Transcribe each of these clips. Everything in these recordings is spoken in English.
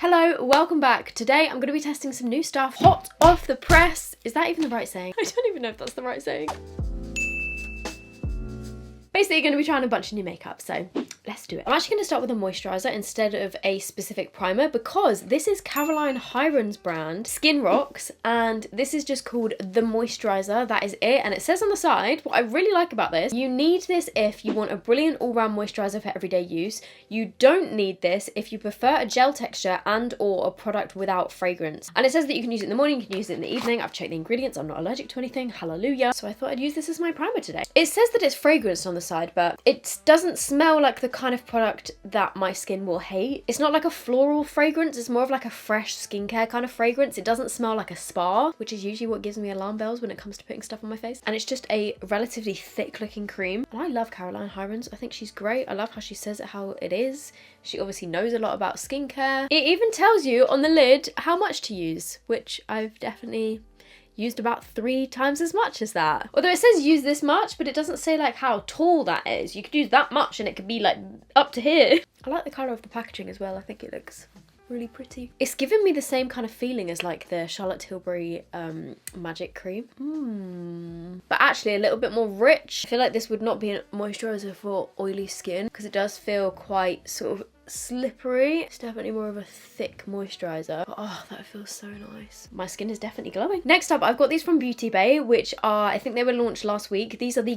Hello, welcome back. Today I'm going to be testing some new stuff, hot off the press. Is that even the right saying? I don't even know if that's the right saying. Basically, you're going to be trying a bunch of new makeup, so let's do it. I'm actually going to start with a moisturiser instead of a specific primer because this is Caroline Hirons brand, Skin Rocks, and this is just called the moisturiser. That is it, and it says on the side, what I really like about this, you need this if you want a brilliant all-round moisturiser for everyday use. You don't need this if you prefer a gel texture and or a product without fragrance. And it says that you can use it in the morning, you can use it in the evening. I've checked the ingredients, I'm not allergic to anything, hallelujah. So I thought I'd use this as my primer today. It says that it's fragranced on the side, but it doesn't smell like the kind of product that my skin will hate. It's not like a floral fragrance, it's more of like a fresh skincare kind of fragrance. It doesn't smell like a spa, which is usually what gives me alarm bells when it comes to putting stuff on my face. And it's just a relatively thick looking cream. And I love Caroline Hirons. I think she's great. I love how she says it how it is. She obviously knows a lot about skincare. It even tells you on the lid how much to use, which I've definitely used about 3 times as much as that. Although it says use this much, but it doesn't say like how tall that is. You could use that much and it could be like up to here. I like the colour of the packaging as well. I think it looks really pretty. It's giving me the same kind of feeling as like the Charlotte Tilbury magic cream. But actually a little bit more rich. I feel like this would not be a moisturiser for oily skin because it does feel quite sort of slippery. It's definitely more of a thick moisturiser. But, oh, that feels so nice. My skin is definitely glowing. Next up, I've got these from Beauty Bay, which are, I think they were launched last week. These are the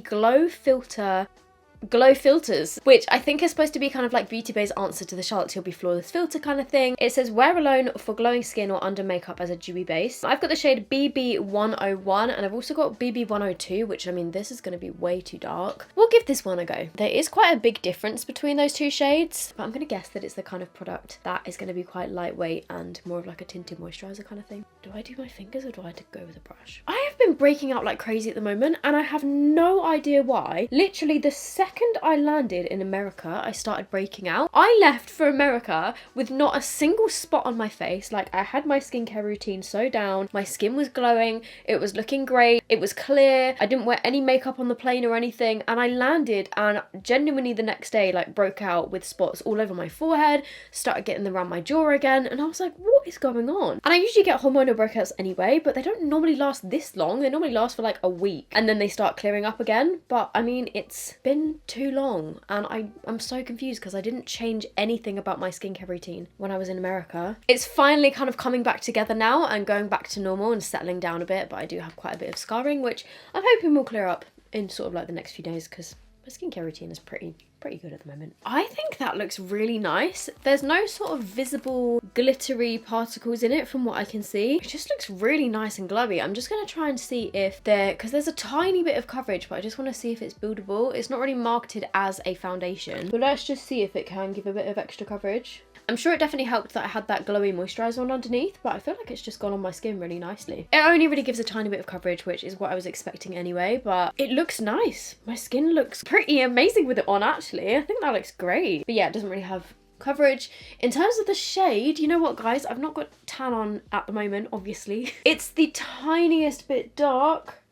Glow filters, which I think is supposed to be kind of like Beauty Bay's answer to the Charlotte Tilbury flawless filter kind of thing. It says wear alone for glowing skin or under makeup as a dewy base. I've got the shade BB101 and I've also got BB102, which I mean this is going to be way too dark. We'll give this one a go. There is quite a big difference between those two shades, but I'm going to guess that it's the kind of product that is going to be quite lightweight and more of like a tinted moisturiser kind of thing. Do I do my fingers or do I go with a brush? I have been breaking out like crazy at the moment and I have no idea why. Literally the second I landed in America, I started breaking out. I left for America with not a single spot on my face. Like I had my skincare routine so down. My skin was glowing. It was looking great. It was clear. I didn't wear any makeup on the plane or anything. And I landed and genuinely the next day like broke out with spots all over my forehead, started getting them around my jaw again. And I was like, what is going on? And I usually get hormonal breakouts anyway, but they don't normally last this long. They normally last for like a week and then they start clearing up again. But I mean, it's been too long and I'm so confused because I didn't change anything about my skincare routine when I was in America. It's finally kind of coming back together now and going back to normal and settling down a bit, but I do have quite a bit of scarring, which I'm hoping will clear up in sort of like the next few days because my skincare routine is pretty good at the moment. I think that looks really nice. There's no sort of visible glittery particles in it from what I can see. It just looks really nice and glowy. I'm just going to try and see if because there's a tiny bit of coverage, but I just want to see if it's buildable. It's not really marketed as a foundation, but let's just see if it can give a bit of extra coverage. I'm sure it definitely helped that I had that glowy moisturiser on underneath, but I feel like it's just gone on my skin really nicely. It only really gives a tiny bit of coverage, which is what I was expecting anyway, but it looks nice. My skin looks pretty amazing with it on, actually. I think that looks great. But yeah, it doesn't really have coverage. In terms of the shade, you know what guys, I've not got tan on at the moment, obviously. It's the tiniest bit dark.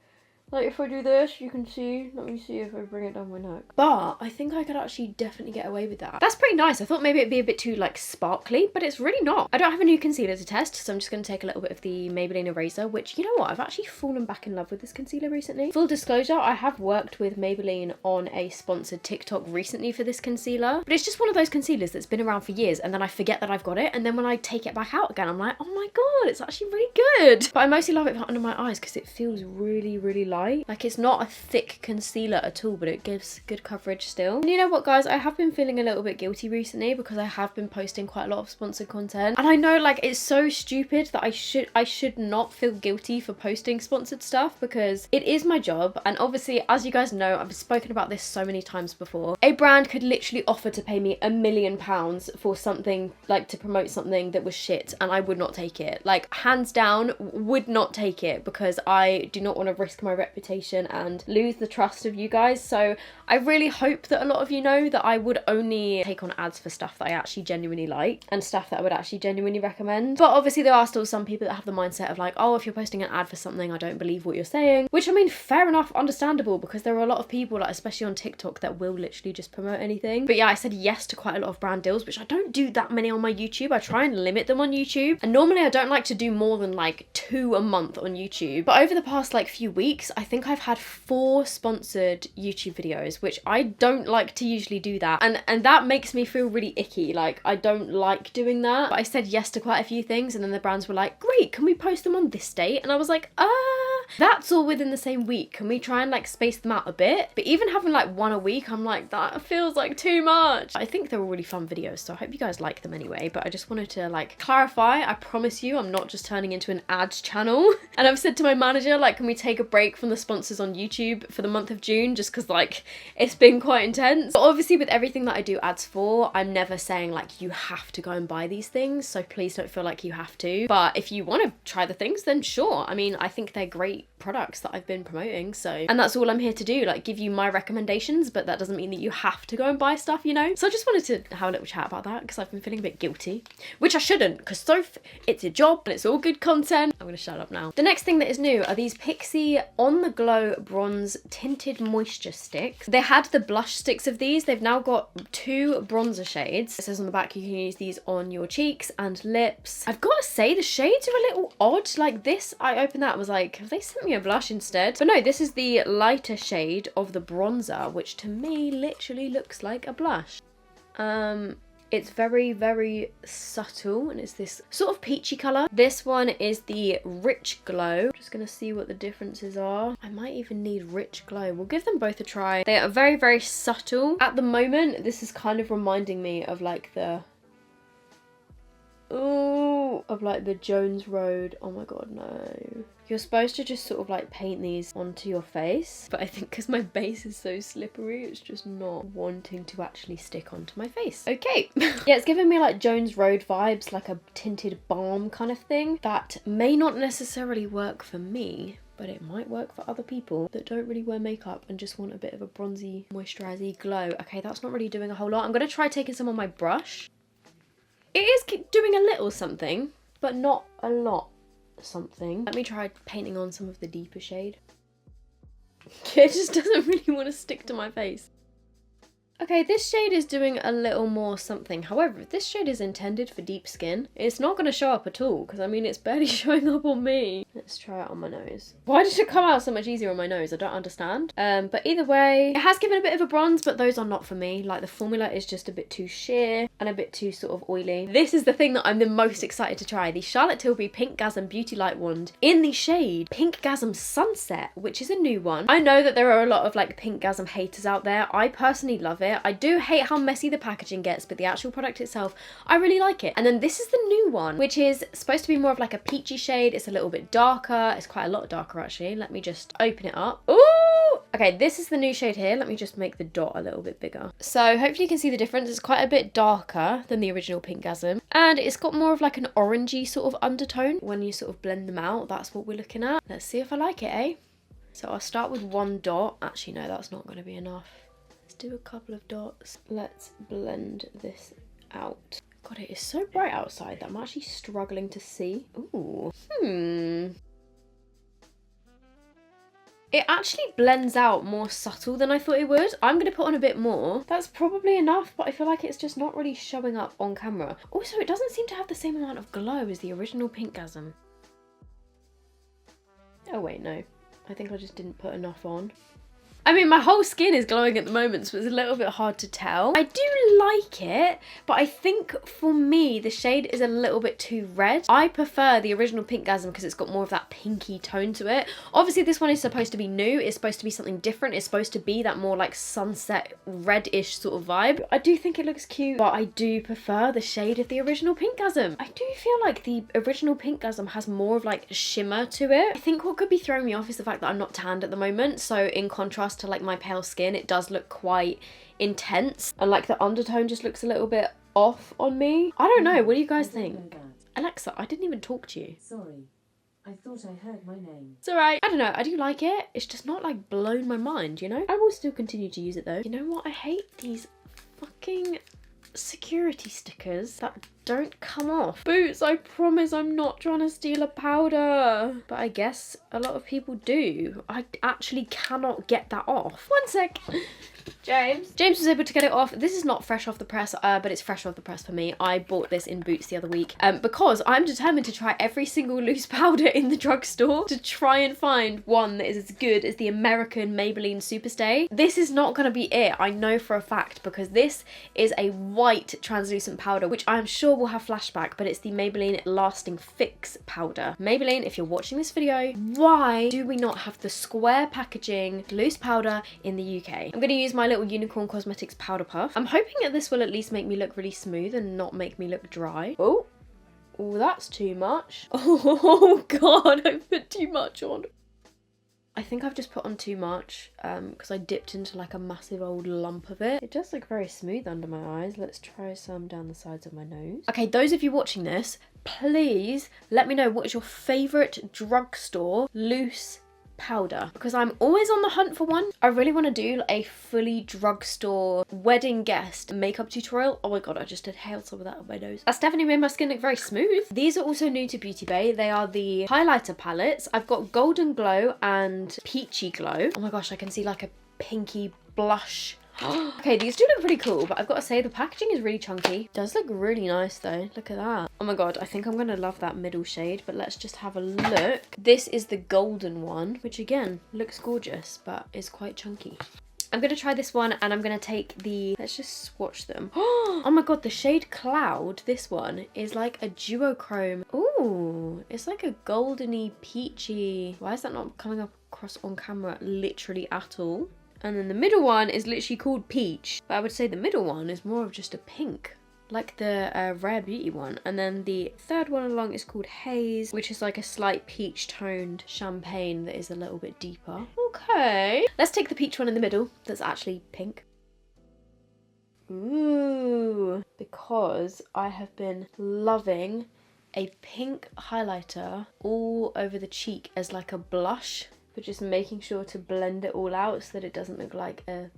Like if I do this, you can see, let me see if I bring it down my neck. But I think I could actually definitely get away with that. That's pretty nice. I thought maybe it'd be a bit too like sparkly, but it's really not. I don't have a new concealer to test, so I'm just going to take a little bit of the Maybelline Eraser, which, you know what, I've actually fallen back in love with this concealer recently. Full disclosure, I have worked with Maybelline on a sponsored TikTok recently for this concealer, but it's just one of those concealers that's been around for years and then I forget that I've got it, and then when I take it back out again, I'm like, oh my god, it's actually really good. But I mostly love it for under my eyes because it feels really, really light. Like it's not a thick concealer at all, but it gives good coverage still. And you know what guys, I have been feeling a little bit guilty recently because I have been posting quite a lot of sponsored content, and I know like it's so stupid that I should not feel guilty for posting sponsored stuff because it is my job. And obviously, as you guys know, I've spoken about this so many times before, a brand could literally offer to pay me £1 million for something, like to promote something that was shit, and I would not take it. Like hands down would not take it because I do not want to risk my reputation and lose the trust of you guys. So I really hope that a lot of you know that I would only take on ads for stuff that I actually genuinely like and stuff that I would actually genuinely recommend. But obviously there are still some people that have the mindset of like, oh, if you're posting an ad for something, I don't believe what you're saying, which I mean, fair enough, understandable, because there are a lot of people, like especially on TikTok, that will literally just promote anything. But yeah, I said yes to quite a lot of brand deals, which I don't do that many on my YouTube. I try and limit them on YouTube, and normally I don't like to do more than like 2 a month on YouTube. But over the past like few weeks, I think I've had 4 sponsored YouTube videos, which I don't like to usually do that, and that makes me feel really icky. Like, I don't like doing that. But I said yes to quite a few things, and then the brands were like, great, can we post them on this date? And I was like, that's all within the same week. Can we try and like space them out a bit? But even having like 1 a week, I'm like, that feels like too much. I think they're all really fun videos, so I hope you guys like them anyway. But I just wanted to like clarify, I promise you, I'm not just turning into an ads channel. And I've said to my manager, like, can we take a break from the sponsors on YouTube for the month of June, just because like it's been quite intense. But obviously with everything that I do ads for, I'm never saying like you have to go and buy these things, so please don't feel like you have to. But if you want to try the things, then sure. I mean, I think they're great products that I've been promoting, so, and that's all I'm here to do, like give you my recommendations, but that doesn't mean that you have to go and buy stuff, you know. So I just wanted to have a little chat about that, because I've been feeling a bit guilty, which I shouldn't, because Soph, it's a job and it's all good content. I'm gonna shut up now. The next thing that is new are these Pixi On The Glow Bronze Tinted Moisture Sticks. They had the blush sticks of these, they've now got 2 bronzer shades. It says on the back you can use these on your cheeks and lips. I've got to say, the shades are a little odd. Like this, I opened that and was like, have they sent me a blush instead? But no, this is the lighter shade of the bronzer, which to me literally looks like a blush. It's very, very subtle, and it's this sort of peachy colour. This one is the Rich Glow. Just gonna see what the differences are. I might even need Rich Glow. We'll give them both a try. They are very, very subtle. At the moment, this is kind of reminding me of like the... ooh, of like the Jones Road. Oh my god, no. You're supposed to just sort of like paint these onto your face, but I think because my base is so slippery, it's just not wanting to actually stick onto my face. Okay. Yeah, it's giving me like Jones Road vibes, like a tinted balm kind of thing. That may not necessarily work for me, but it might work for other people that don't really wear makeup and just want a bit of a bronzy, moisturisy glow. Okay, that's not really doing a whole lot. I'm going to try taking some on my brush. It is doing a little something, but not a lot something. Let me try painting on some of the deeper shade. It just doesn't really want to stick to my face. Okay, this shade is doing a little more something. However, if this shade is intended for deep skin, it's not going to show up at all, because I mean, it's barely showing up on me. Let's try it on my nose. Why did it come out so much easier on my nose? I don't understand. But either way, it has given a bit of a bronze, but those are not for me. Like, the formula is just a bit too sheer and a bit too sort of oily. This is the thing that I'm the most excited to try. The Charlotte Tilbury Pinkgasm Beauty Light Wand in the shade Pinkgasm Sunset, which is a new one. I know that there are a lot of like Pinkgasm haters out there. I personally love it. I do hate how messy the packaging gets, but the actual product itself, I really like it. And then this is the new one, which is supposed to be more of like a peachy shade. It's a little bit darker. It's quite a lot darker actually. Let me just open it up. Ooh! Okay, this is the new shade here. Let me just make the dot a little bit bigger. So hopefully you can see the difference. It's quite a bit darker than the original Pinkgasm. And it's got more of like an orangey sort of undertone. When you sort of blend them out, that's what we're looking at. Let's see if I like it, eh? So I'll start with 1 dot. Actually, no, that's not going to be enough. Let's do a couple of dots. Let's blend this out. God, it is so bright outside that I'm actually struggling to see. Ooh. It actually blends out more subtle than I thought it would. I'm going to put on a bit more. That's probably enough, but I feel like it's just not really showing up on camera. Also, it doesn't seem to have the same amount of glow as the original Pinkgasm. Oh wait, no. I think I just didn't put enough on. I mean, my whole skin is glowing at the moment, so it's a little bit hard to tell. I do like it, but I think for me, the shade is a little bit too red. I prefer the original Pinkgasm because it's got more of that pinky tone to it. Obviously, this one is supposed to be new. It's supposed to be something different. It's supposed to be that more like sunset reddish sort of vibe. I do think it looks cute, but I do prefer the shade of the original Pinkgasm. I do feel like the original Pinkgasm has more of like shimmer to it. I think what could be throwing me off is the fact that I'm not tanned at the moment. So in contrast to like my pale skin, it does look quite intense, and like the undertone just looks a little bit off on me. I don't know, what do you guys think? Alexa, I didn't even talk to you. Sorry. I thought I heard my name. It's alright. I don't know, I do like it. It's just not like blown my mind, you know? I will still continue to use it though. You know what? I hate these fucking security stickers that don't come off. Boots, I promise I'm not trying to steal a powder. But I guess a lot of people do. I actually cannot get that off. One sec. James was able to get it off. This is not fresh off the press, but it's fresh off the press for me. I bought this in Boots the other week because I'm determined to try every single loose powder in the drugstore to try and find one that is as good as the American Maybelline Superstay. This is not going to be it, I know for a fact, because this is a white translucent powder, which I'm sure will have flashback, but it's the Maybelline Lasting Fix powder. Maybelline, if you're watching this video, why do we not have the square packaging loose powder in the UK? I'm going to use my little Unicorn Cosmetics powder puff. I'm hoping that this will at least make me look really smooth and not make me look dry. Oh, that's too much. Oh god, I put too much on. I think I've just put on too much because I dipped into like a massive old lump of it. It does look very smooth under my eyes. Let's try some down the sides of my nose. Okay, those of you watching this, please let me know what is your favourite drugstore loose powder, because I'm always on the hunt for one. I really want to do a fully drugstore wedding guest makeup tutorial. Oh my god, I just inhaled some of that on my nose. That's definitely made my skin look very smooth. These are also new to Beauty Bay. They are the highlighter palettes. I've got Golden Glow and Peachy Glow. Oh my gosh, I can see like a pinky blush. Okay, these do look pretty cool, but I've got to say the packaging is really chunky. It does look really nice though. Look at that. Oh my god, I think I'm gonna love that middle shade, but let's just have a look. This is the golden one, which again looks gorgeous, but is quite chunky. I'm gonna try this one and I'm gonna take the, let's just swatch them. Oh my god, the shade Cloud, this one is like a duochrome. Ooh, it's like a goldeny peachy. Why is that not coming up across on camera literally at all? And then the middle one is literally called Peach. But I would say the middle one is more of just a pink, like the Rare Beauty one. And then the third one along is called Haze, which is like a slight peach toned champagne that is a little bit deeper. Okay. Let's take the peach one in the middle that's actually pink. Ooh, because I have been loving a pink highlighter all over the cheek as like a blush. But just making sure to blend it all out so that it doesn't look like a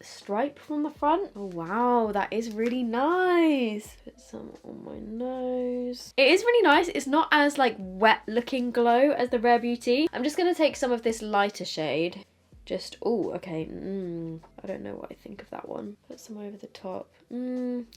stripe from the front. Oh wow, that is really nice. Put some on my nose. It is really nice. It's not as like wet looking glow as the Rare Beauty. I'm just gonna take some of this lighter shade. Just, oh, okay, I don't know what I think of that one. Put some over the top.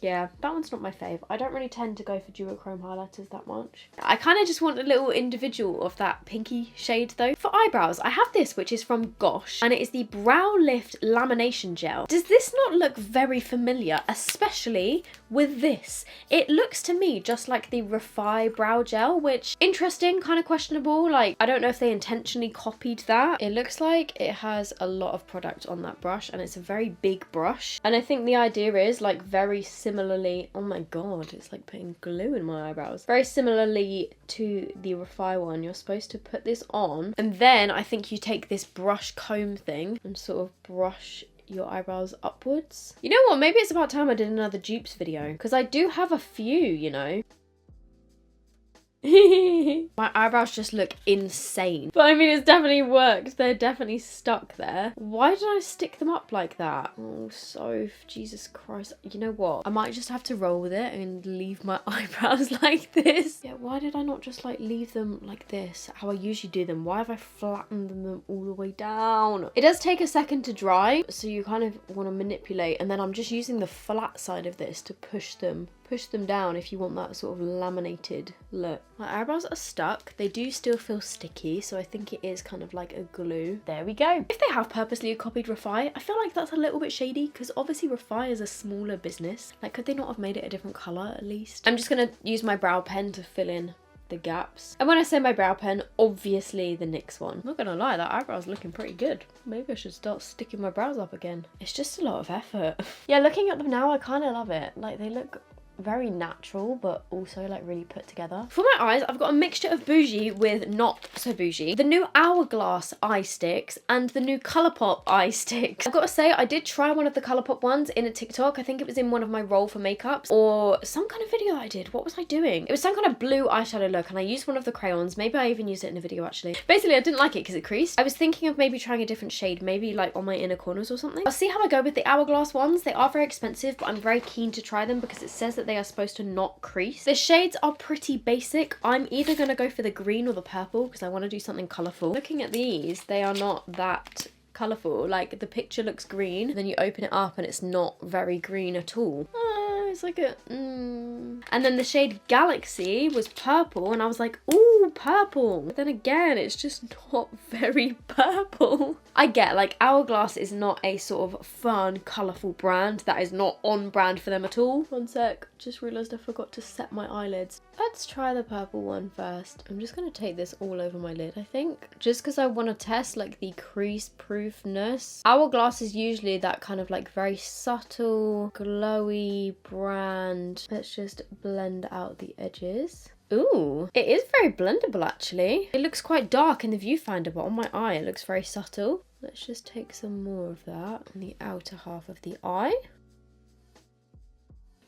Yeah, that one's not my fave. I don't really tend to go for duochrome highlighters that much. I kind of just want a little individual of that pinky shade though. For eyebrows, I have this, which is from Gosh, and it is the Brow Lift Lamination Gel. Does this not look very familiar, especially with this? It looks to me just like the Refi Brow Gel, which, interesting, kind of questionable. Like, I don't know if they intentionally copied that. It looks like it has a lot of product on that brush, and it's a very big brush. And I think the idea is like very similarly, oh my god, it's like putting glue in my eyebrows. Very similarly to the Refi one, you're supposed to put this on, and then I think you take this brush comb thing and sort of brush your eyebrows upwards. You know what, maybe it's about time I did another dupes video, because I do have a few, you know. My eyebrows just look insane. But I mean, it's definitely worked. They're definitely stuck there. Why did I stick them up like that? Oh, so Jesus Christ. You know what? I might just have to roll with it and leave my eyebrows like this. Yeah, why did I not just like leave them like this, how I usually do them? Why have I flattened them all the way down? It does take a second to dry, so you kind of want to manipulate, and then I'm just using the flat side of this to push them down if you want that sort of laminated look. My eyebrows are stuck. They do still feel sticky, so I think it is kind of like a glue. There we go. If they have purposely copied Refi, I feel like that's a little bit shady, because obviously Refi is a smaller business. Like, could they not have made it a different colour at least? I'm just gonna use my brow pen to fill in the gaps. And when I say my brow pen, obviously the NYX one. I'm not gonna lie, that eyebrow's looking pretty good. Maybe I should start sticking my brows up again. It's just a lot of effort. Yeah, looking at them now, I kind of love it. Like, they look very natural, but also like really put together. For my eyes, I've got a mixture of bougie with not so bougie. The new Hourglass eye sticks and the new Colourpop eye sticks. I've got to say, I did try one of the Colourpop ones in a TikTok. I think it was in one of my roll for makeups or some kind of video that I did. What was I doing? It was some kind of blue eyeshadow look, and I used one of the crayons. Maybe I even used it in a video actually. Basically, I didn't like it because it creased. I was thinking of maybe trying a different shade, maybe like on my inner corners or something. I'll see how I go with the Hourglass ones. They are very expensive, but I'm very keen to try them because it says that they are supposed to not crease. The shades are pretty basic. I'm either going to go for the green or the purple because I want to do something colourful. Looking at these, they are not that colourful. Like, the picture looks green, then you open it up and it's not very green at all. It's like a and then the shade Galaxy was purple, and I was like, ooh, purple. But then again, it's just not very purple. I get, like, Hourglass is not a sort of fun, colourful brand. That is not on brand for them at all. One sec, just realised I forgot to set my eyelids. Let's try the purple one first. I'm just going to take this all over my lid, I think. Just because I want to test, like, the crease proofness. Hourglass is usually that kind of, like, very subtle, glowy brand. Let's just blend out the edges. Ooh, it is very blendable actually. It looks quite dark in the viewfinder, but on my eye it looks very subtle. Let's just take some more of that on the outer half of the eye.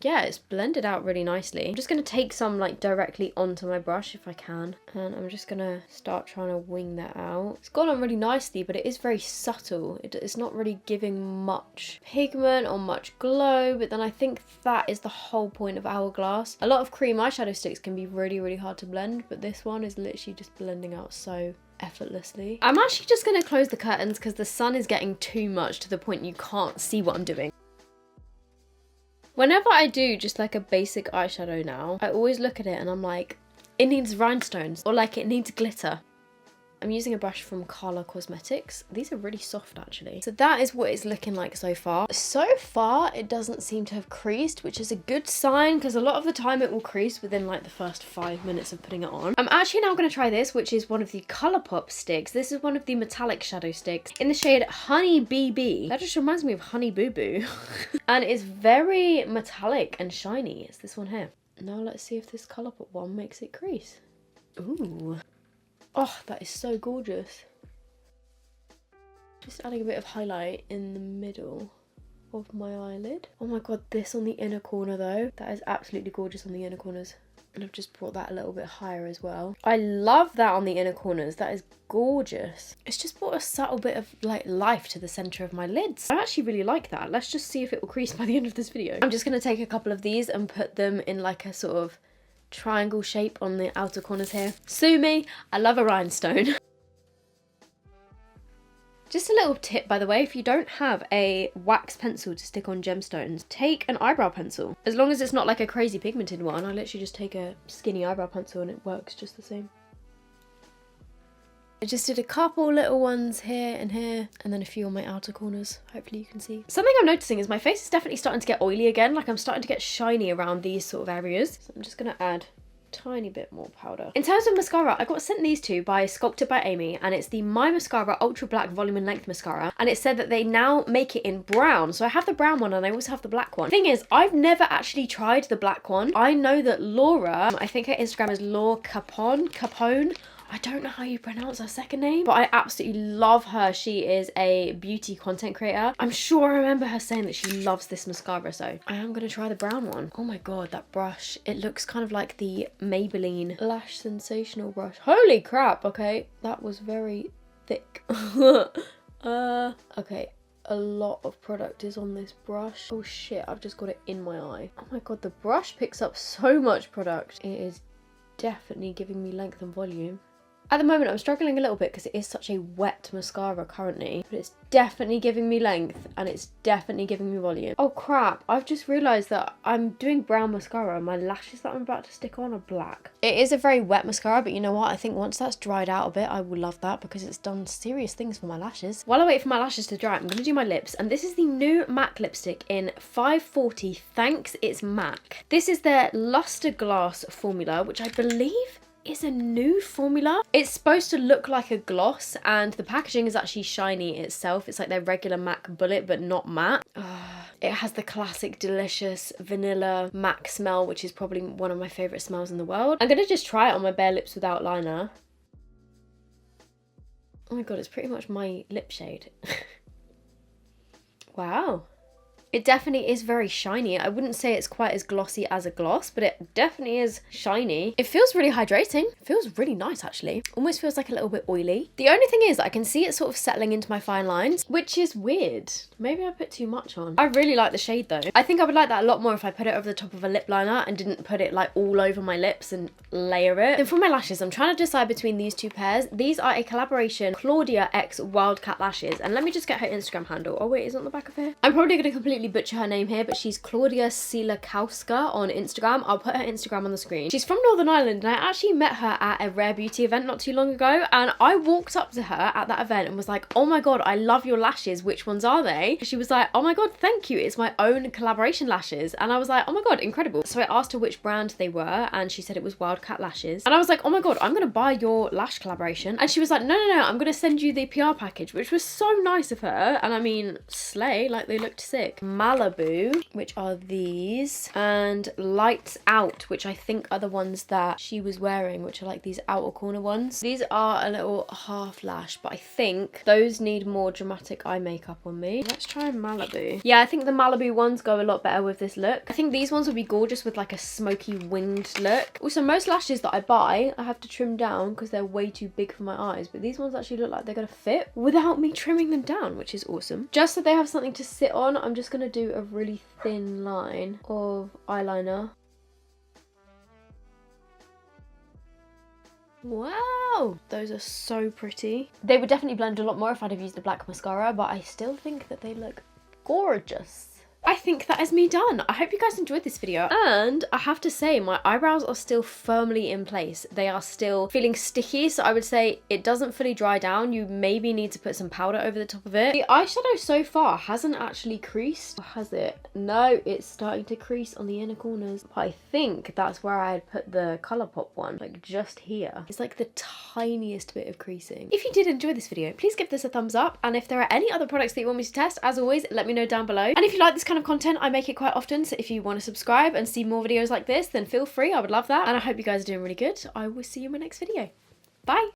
Yeah, it's blended out really nicely. I'm just going to take some like directly onto my brush if I can. And I'm just going to start trying to wing that out. It's gone on really nicely, but it is very subtle. It's not really giving much pigment or much glow, but then I think that is the whole point of Hourglass. A lot of cream eyeshadow sticks can be really, really hard to blend, but this one is literally just blending out so effortlessly. I'm actually just going to close the curtains because the sun is getting too much to the point you can't see what I'm doing. Whenever I do just like a basic eyeshadow now, I always look at it and I'm like, it needs rhinestones or like it needs glitter. I'm using a brush from Carla Cosmetics. These are really soft actually. So that is what it's looking like so far. So far, it doesn't seem to have creased, which is a good sign because a lot of the time it will crease within like the first 5 minutes of putting it on. I'm actually now going to try this, which is one of the Colourpop sticks. This is one of the metallic shadow sticks in the shade Honey BB. That just reminds me of Honey Boo Boo. And it's very metallic and shiny. It's this one here. Now let's see if this Colourpop one makes it crease. Ooh. Oh, that is so gorgeous. Just adding a bit of highlight in the middle of my eyelid. Oh my god, this on the inner corner though. That is absolutely gorgeous on the inner corners. And I've just brought that a little bit higher as well. I love that on the inner corners. That is gorgeous. It's just brought a subtle bit of like life to the centre of my lids. I actually really like that. Let's just see if it will crease by the end of this video. I'm just going to take a couple of these and put them in like a sort of triangle shape on the outer corners here. Sue me, I love a rhinestone. Just a little tip, by the way, if you don't have a wax pencil to stick on gemstones, take an eyebrow pencil. As long as it's not like a crazy pigmented one, I literally just take a skinny eyebrow pencil and it works just the same. I just did a couple little ones here and here, and then a few on my outer corners. Hopefully you can see. Something I'm noticing is my face is definitely starting to get oily again. Like I'm starting to get shiny around these sort of areas. So I'm just going to add a tiny bit more powder. In terms of mascara, I got sent these two by Sculpted by Amy, and it's the My Mascara Ultra Black Volume and Length Mascara. And it said that they now make it in brown. So I have the brown one and I also have the black one. Thing is, I've never actually tried the black one. I know that Laura, I think her Instagram is Laura Capone. I don't know how you pronounce her second name, but I absolutely love her. She is a beauty content creator. I'm sure I remember her saying that she loves this mascara, so I am going to try the brown one. Oh my god, that brush. It looks kind of like the Maybelline Lash Sensational brush. Holy crap, okay. That was very thick. Okay. A lot of product is on this brush. Oh shit, I've just got it in my eye. Oh my god, the brush picks up so much product. It is definitely giving me length and volume. At the moment, I'm struggling a little bit because it is such a wet mascara currently, but it's definitely giving me length and it's definitely giving me volume. Oh crap, I've just realised that I'm doing brown mascara and my lashes that I'm about to stick on are black. It is a very wet mascara, but you know what? I think once that's dried out a bit, I will love that because it's done serious things for my lashes. While I wait for my lashes to dry, I'm going to do my lips, and this is the new MAC lipstick in 540 Thanks It's MAC. This is their Luster Glass formula, which I believe is a new formula. It's supposed to look like a gloss, and the packaging is actually shiny itself. It's like their regular MAC bullet, but not matte. It has the classic delicious vanilla MAC smell, which is probably one of my favourite smells in the world. I'm going to just try it on my bare lips without liner. Oh my god, it's pretty much my lip shade. Wow. It definitely is very shiny. I wouldn't say it's quite as glossy as a gloss, but it definitely is shiny. It feels really hydrating. It feels really nice, actually. Almost feels like a little bit oily. The only thing is I can see it sort of settling into my fine lines, which is weird. Maybe I put too much on. I really like the shade though. I think I would like that a lot more if I put it over the top of a lip liner and didn't put it like all over my lips and layer it. And for my lashes, I'm trying to decide between these two pairs. These are a collaboration, Claudia x Wildcat Lashes. And let me just get her Instagram handle. Oh wait, is it on the back of here? I'm probably going to completely butcher her name here, but she's Claudia Silakowska on Instagram. I'll put her Instagram on the screen. She's from Northern Ireland, and I actually met her at a Rare Beauty event not too long ago, and I walked up to her at that event and was like, oh my god, I love your lashes, which ones are they? She was like, oh my god, thank you, it's my own collaboration lashes. And I was like, oh my god, incredible. So I asked her which brand they were, and she said it was Wildcat Lashes, and I was like, oh my god, I'm gonna buy your lash collaboration. And she was like, no, I'm gonna send you the PR package, which was so nice of her. And I mean, slay, like they looked sick. Malibu, which are these, and Lights Out, which I think are the ones that she was wearing, which are like these outer corner ones. These are a little half lash, but I think those need more dramatic eye makeup on me. Let's try Malibu. Yeah, I think the Malibu ones go a lot better with this look. I think these ones would be gorgeous with like a smoky winged look. Also, most lashes that I buy, I have to trim down because they're way too big for my eyes, but these ones actually look like they're gonna fit without me trimming them down, which is awesome. Just so they have something to sit on, I'm just gonna do a really thin line of eyeliner. Wow, those are so pretty. They would definitely blend a lot more if I'd have used the black mascara, but I still think that they look gorgeous. I think that is me done. I hope you guys enjoyed this video, and I have to say my eyebrows are still firmly in place. They are still feeling sticky, so I would say it doesn't fully dry down. You maybe need to put some powder over the top of it. The eyeshadow so far hasn't actually creased, has it? No, it's starting to crease on the inner corners. But I think that's where I had put the Colourpop one, like just here. It's like the tiniest bit of creasing. If you did enjoy this video, please give this a thumbs up, and if there are any other products that you want me to test, as always, let me know down below. And if you like this kind of content, I make it quite often, so if you want to subscribe and see more videos like this, then feel free. I would love that, and I hope you guys are doing really good. I will see you in my next video. Bye.